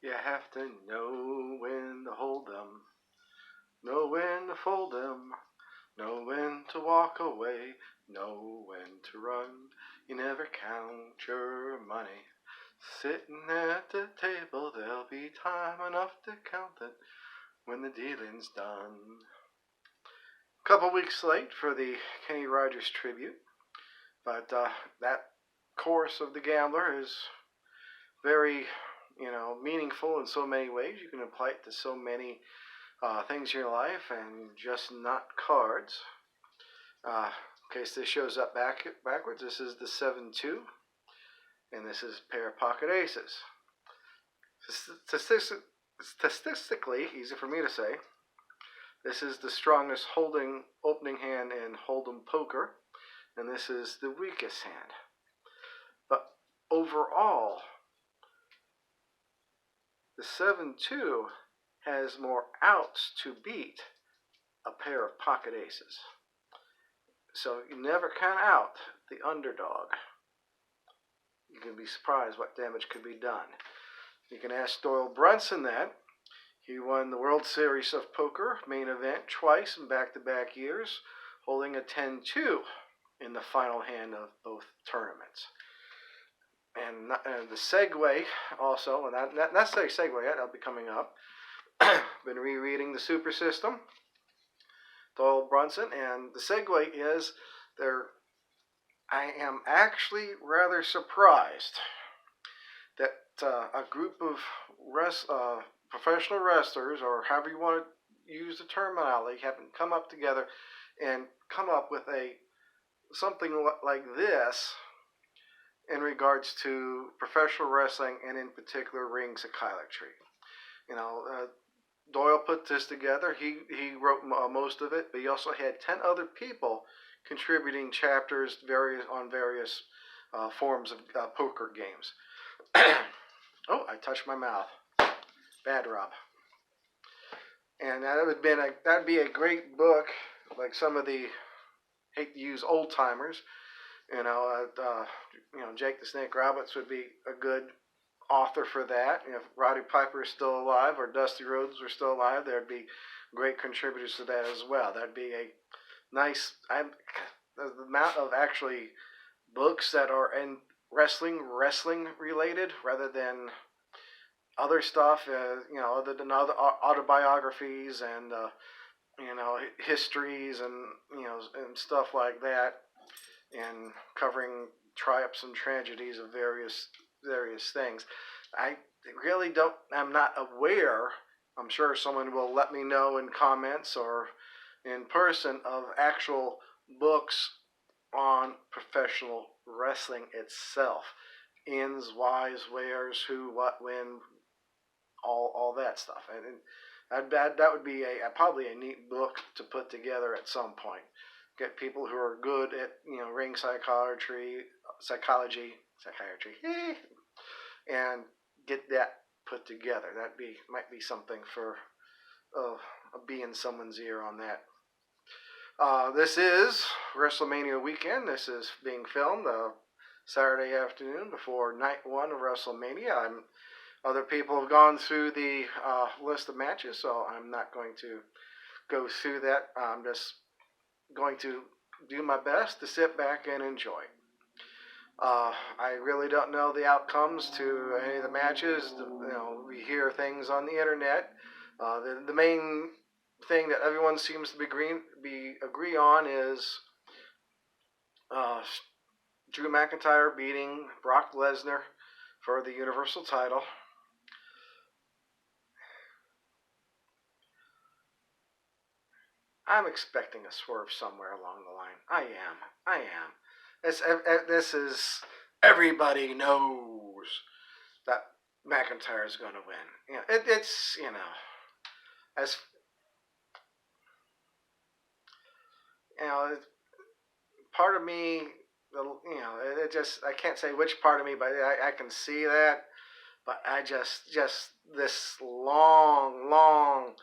You have to know when to hold them, know when to fold them, know when to walk away, know when to run. You never count your money. Sitting at the table, there'll be time enough to count it when the dealing's done. A couple weeks late for the Kenny Rogers tribute, but that chorus of the Gambler is very, meaningful in so many ways. You can apply it to so many things in your life and just not cards. In case this shows up backwards, this is the 7-2, and this is a pair of pocket aces. Statistically, easy for me to say, this is the strongest opening hand in Hold'em poker, and this is the weakest hand. But overall, the 7-2 has more outs to beat a pair of pocket aces. So you never count out the underdog. You can be surprised what damage could be done. You can ask Doyle Brunson that. He won the World Series of Poker main event twice in back-to-back years, holding a 10-2 in the final hand of both tournaments. And the segue also, and not necessarily segue yet, that'll be coming up. Been rereading the Super System, Doyle Brunson, and the segue is I am actually rather surprised that a group of professional wrestlers, or however you want to use the terminology, haven't come up together and come up with something like this in regards to professional wrestling and in particular ring psychiatry. Doyle put this together. He wrote most of it, but he also had 10 other people contributing chapters on various forms of poker games. Oh, I touched my mouth. Bad, Rob. And that'd be a great book, like some of the, hate to use old timers, Jake the Snake Roberts would be a good author for that. If Roddy Piper is still alive or Dusty Rhodes were still alive, there'd be great contributors to that as well. That'd be a nice. The amount of actually books that are in wrestling related rather than other stuff, other than other autobiographies and histories and stuff like that, and covering triumphs and tragedies of various things. I'm not aware, I'm sure someone will let me know in comments or in person, of actual books on professional wrestling itself. Ins, whys, wheres, who, what, when, all that stuff. And that would be probably a neat book to put together at some point. Get people who are good at ring psychiatry, and get that put together. Might be something for a bee in someone's ear on that. This is WrestleMania weekend. This is being filmed Saturday afternoon before night one of WrestleMania. Other people have gone through the list of matches, so I'm not going to go through that. I'm just going to do my best to sit back and enjoy. I really don't know the outcomes to any of the matches. We hear things on the internet. The main thing that everyone seems to agree on is Drew McIntyre beating Brock Lesnar for the Universal title. I'm expecting a swerve somewhere along the line. I am. This is, everybody knows that McIntyre is going to win. It's as part of me, I can't say which part of me, but I can see that. But I just this long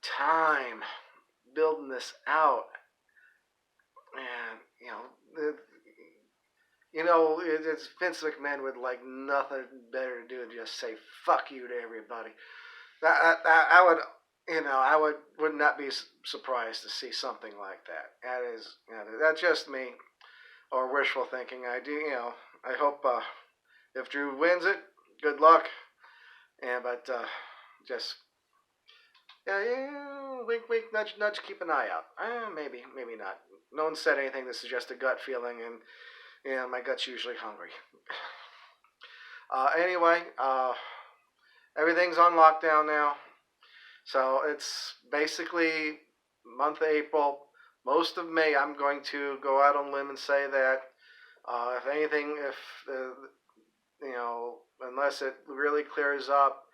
time building this out, and know it's Vince McMahon would like nothing better to do than just say "fuck you" to everybody. I would, would not be surprised to see something like that. That is, that's just me or wishful thinking. I hope if Drew wins it, good luck. But just wink, wink, nudge, nudge. Keep an eye out. Maybe, maybe not. No one said anything to suggest a gut feeling, and my gut's usually hungry. Anyway, everything's on lockdown now. So it's basically month of April. Most of May, I'm going to go out on a limb and say that if anything, unless it really clears up,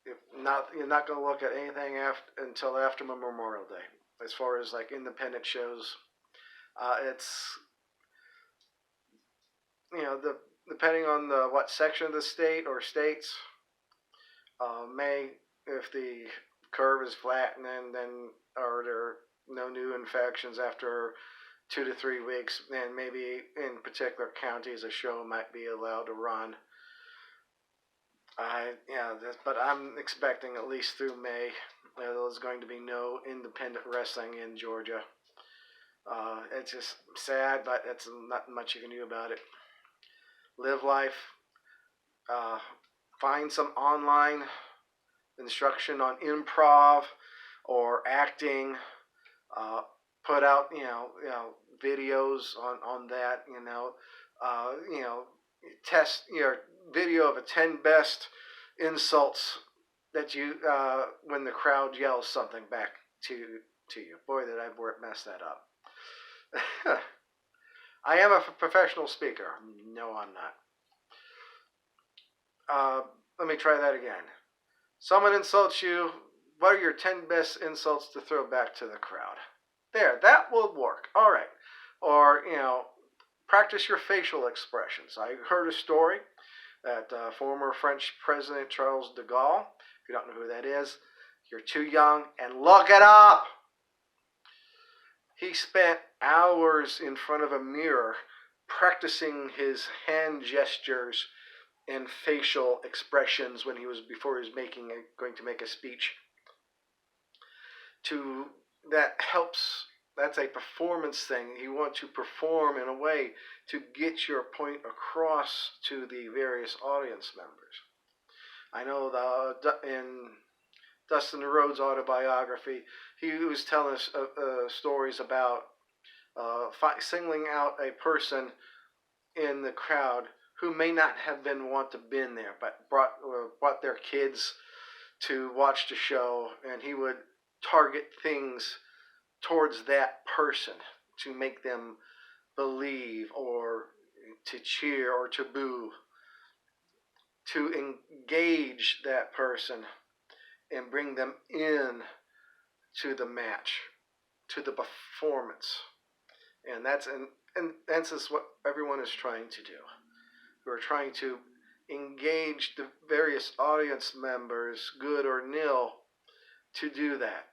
you're not going to look at anything until after Memorial Day. As far as like independent shows, it's depending on what section of the state or states, May, if the curve is flat, and then or there are no new infections after 2 to 3 weeks, then maybe in particular counties a show might be allowed to run. But I'm expecting at least through May there's going to be no independent wrestling in Georgia. It's just sad, but it's not much you can do about it. Live life. Find some online instruction on improv or acting. Put out videos on that. Test your video of a 10 best insults that you when the crowd yells something back to you. Boy, did I mess that up. I am a professional speaker. No, I'm not. Let me try that again. Someone insults you. What are your 10 best insults to throw back to the crowd? There, that will work. All right. Or, practice your facial expressions. I heard a story that former French President Charles de Gaulle, if you don't know who that is, you're too young, and look it up. He spent hours in front of a mirror practicing his hand gestures and facial expressions before he was going to make a speech. That's a performance thing. You want to perform in a way to get your point across to the various audience members. I know in Dustin Rhodes' autobiography, he was telling us stories about singling out a person in the crowd who may not have want to been there, but brought their kids to watch the show, and he would target things towards that person to make them believe or to cheer or to boo, to engage that person and bring them in to the match, to the performance. And that's what everyone is trying to do. We're trying to engage the various audience members, good or nil, to do that.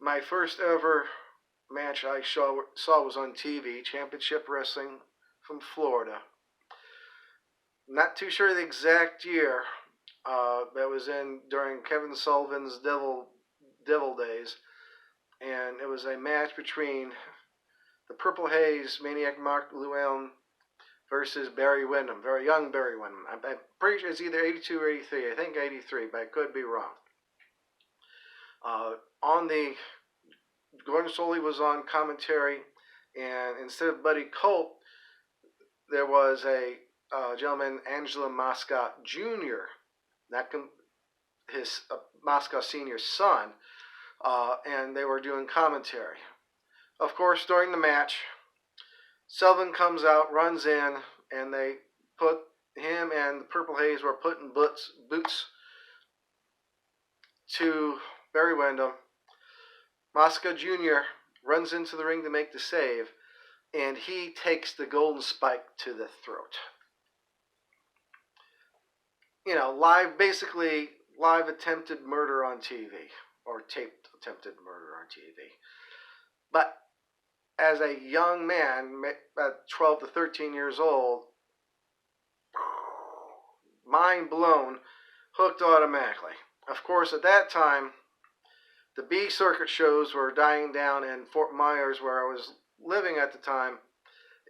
My first ever match I saw was on TV, Championship Wrestling from Florida. Not too sure the exact year. That was during Kevin Sullivan's Devil days, and it was a match between the Purple Haze Maniac Mark Llewellyn versus Barry Windham, very young Barry Windham. I'm pretty sure it's either 82 or 83. I think 83, but I could be wrong. Gordon Soley was on commentary, and instead of Buddy Colt, there was a gentleman, Angela Mosca Jr., his Mosca Sr.'s son, and they were doing commentary. Of course, during the match, Sullivan comes out, runs in, and they put him and the Purple Haze were putting boots to Barry Windham. Mosca Jr. runs into the ring to make the save, and he takes the golden spike to the throat. Basically live attempted murder on TV, or taped attempted murder on TV. But as a young man, at 12 to 13 years old, mind blown, hooked automatically. Of course, at that time, the B circuit shows were dying down in Fort Myers, where I was living at the time.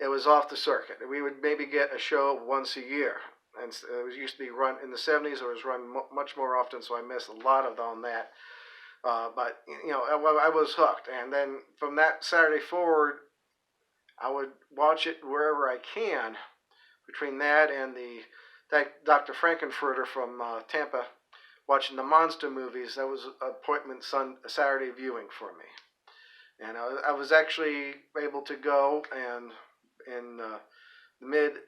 It was off the circuit. We would maybe get a show once a year. And it was used to be run in the 70s. It was run much more often, so I missed a lot of on that. But, I was hooked. And then from that Saturday forward, I would watch it wherever I can. Between that and that Dr. Frankenfurter from Tampa, watching the monster movies, that was an appointment Saturday viewing for me. And I was actually able to go and in the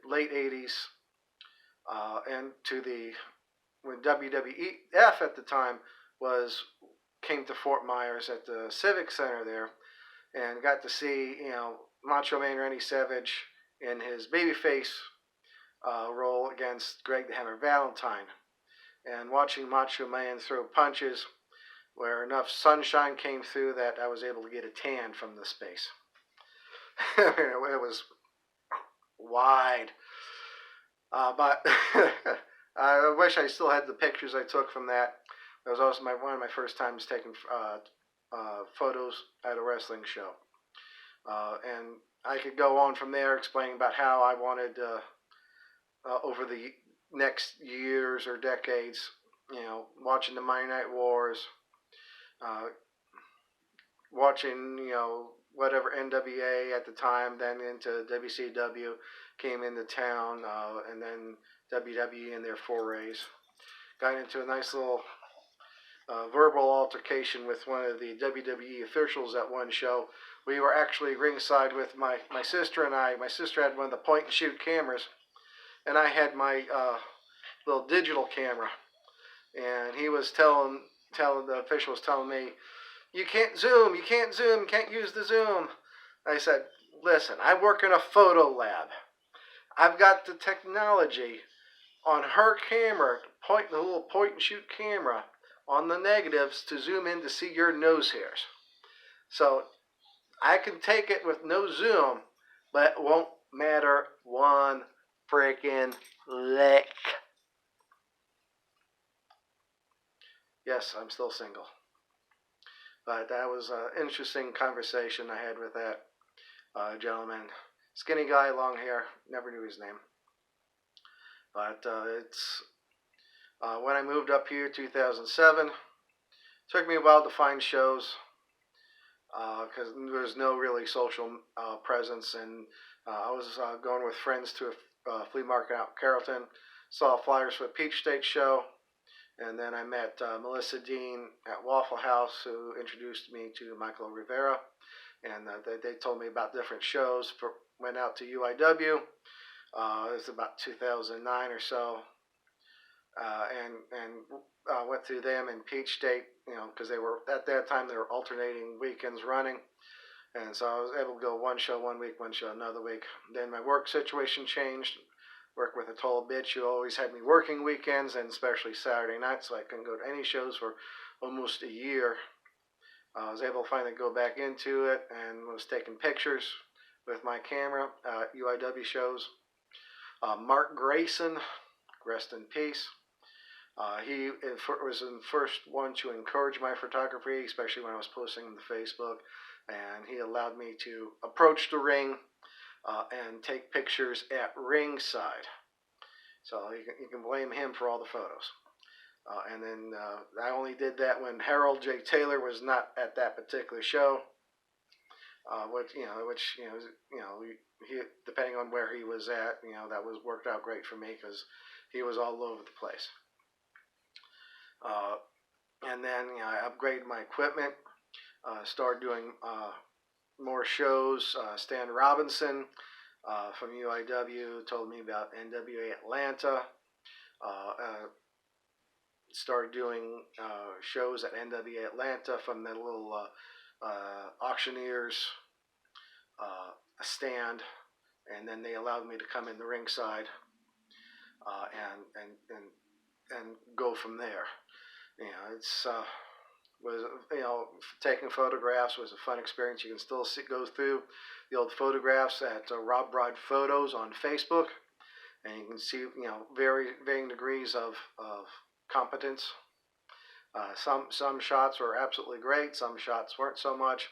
late 80s and to when WWF at the time came to Fort Myers at the Civic Center there, and got to see Macho Man Randy Savage in his babyface role against Greg the Hammer Valentine, and watching Macho Man throw punches where enough sunshine came through that I was able to get a tan from the space. It was wide. But I wish I still had the pictures I took from that. It was also one of my first times taking photos at a wrestling show. And I could go on from there explaining about how I wanted, over the next years or decades, watching the Monday Night Wars, watching, whatever NWA at the time, then into WCW came into town, and then WWE in their forays. Got into a nice little verbal altercation with one of the WWE officials at one show. We were actually ringside with my sister and I. My sister had one of the point and shoot cameras, and I had my little digital camera. And he was telling the official was telling me, you can't zoom, you can't use the zoom. I said, listen, I work in a photo lab. I've got the technology on her camera, the little point and shoot camera, on the negatives to zoom in to see your nose hairs. So I can take it with no zoom, but it won't matter one freaking lick. Yes, I'm still single. But that was an interesting conversation I had with that gentleman. Skinny guy, long hair, never knew his name. But it's when I moved up here, 2007, took me a while to find shows because there was no really social presence, and I was going with friends to a flea market out in Carrollton, saw flyers for a Peach State show, and then I met Melissa Dean at Waffle House, who introduced me to Michael Rivera, and they told me about different shows. Went out to UIW. It was about 2009 or so, and went through them in Peach State, because they were at that time they were alternating weekends running, and so I was able to go one show one week, one show another week. Then my work situation changed. Work with a total bitch who always had me working weekends and especially Saturday nights, so I couldn't go to any shows for almost a year. I was able to finally go back into it and was taking pictures with my camera at UIW shows. Mark Grayson, rest in peace. He was the first one to encourage my photography, especially when I was posting on Facebook, and he allowed me to approach the ring and take pictures at ringside. So you can blame him for all the photos. And then I only did that when Harold J. Taylor was not at that particular show, he, depending on where he was at, that worked out great for me because he was all over the place. And then I upgraded my equipment, started doing more shows. Stan Robinson from UIW told me about NWA Atlanta. Started doing shows at NWA Atlanta from the little auctioneers stand, and then they allowed me to come in the ringside and go from there. It's was, taking photographs was a fun experience. You can still go through the old photographs at RobBrod Photos on Facebook, and you can see, varying degrees of competence. Some shots were absolutely great. Some shots weren't so much.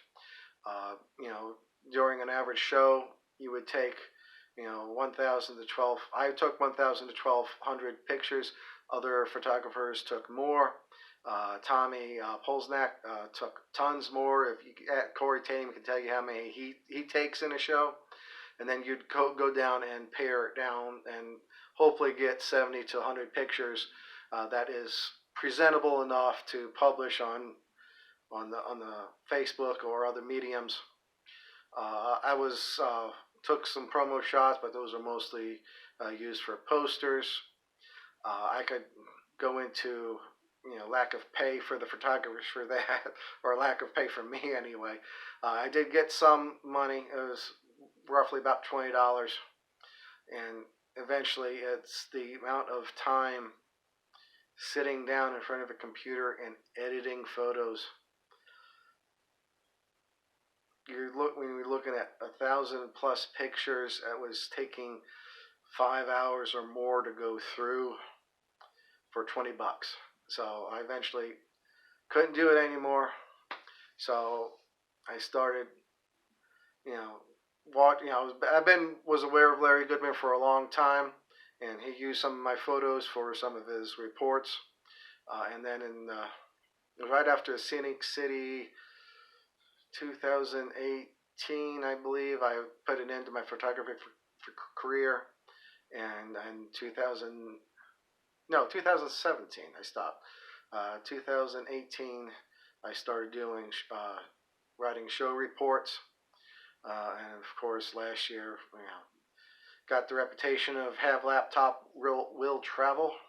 During an average show, you would take, 1,000 to 12. I took 1,000 to 1,200 pictures. Other photographers took more. Tommy Polsnak took tons more. If you Corey Tame can tell you how many he takes in a show, and then you'd go down and pare it down and hopefully get 70 to 100 pictures that is presentable enough to publish on the Facebook or other mediums. I took some promo shots, but those are mostly used for posters. I could go into lack of pay for the photographers for that, or lack of pay for me anyway. I did get some money. It was roughly about $20, and eventually it's the amount of time sitting down in front of a computer and editing photos. When you're looking at 1,000 plus pictures, it was taking 5 hours or more to go through for $20. So I eventually couldn't do it anymore. So I started, was aware of Larry Goodman for a long time, and he used some of my photos for some of his reports. And then right after Scenic City 2018, I believe, I put an end to my photography career, and in 2017 I stopped. 2018 I started doing writing show reports, and of course last year, got the reputation of have laptop will travel.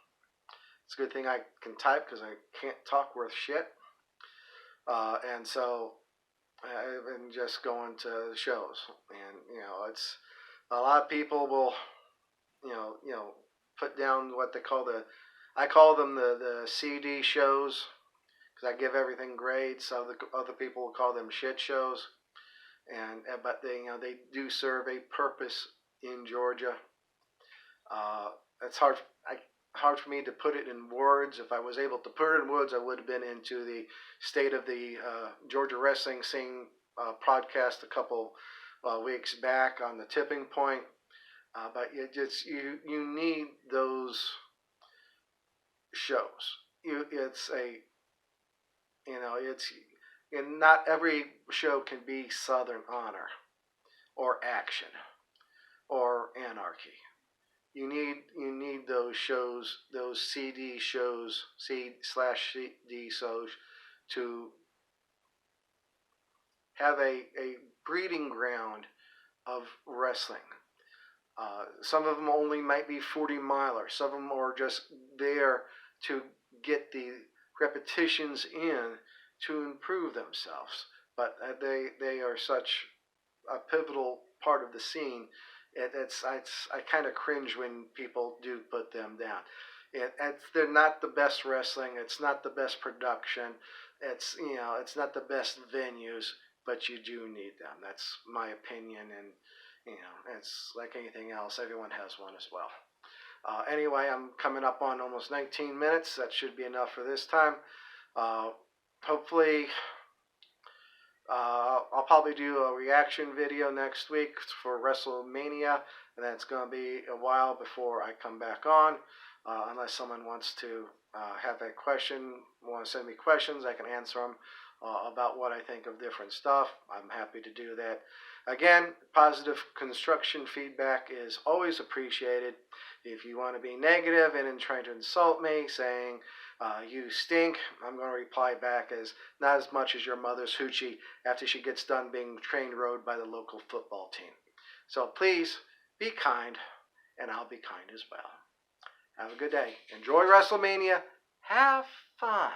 It's a good thing I can type because I can't talk worth shit, and so I've been just going to shows, and it's a lot of people will put down what they call I call them the CD shows, because I give everything grades. So the other people will call them shit shows, but they do serve a purpose in Georgia. It's hard for me to put it in words. If I was able to put it in words, I would have been into the state of the Georgia wrestling scene podcast a couple weeks back on the tipping point. But you need those shows. Not every show can be Southern Honor or Action or Anarchy. You need those shows, those CD shows, C/CD shows, to have a breeding ground of wrestling. Some of them only might be 40-miler. Some of them are just there to get the repetitions in to improve themselves. But they are such a pivotal part of the scene. I kind of cringe when people do put them down. They're not the best wrestling. It's not the best production. It's not the best venues, but you do need them. That's my opinion, and it's like anything else. Everyone has one as well. Anyway, I'm coming up on almost 19 minutes. That should be enough for this time. Hopefully, I'll probably do a reaction video next week for WrestleMania, and then it's going to be a while before I come back on, unless someone wants to have a question, want to send me questions. I can answer them about what I think of different stuff. I'm happy to do that. Again, positive construction feedback is always appreciated. If you want to be negative and trying to insult me, saying you stink, I'm going to reply back as not as much as your mother's hoochie after she gets done being train rode by the local football team. So please be kind, and I'll be kind as well. Have a good day. Enjoy WrestleMania. Have fun.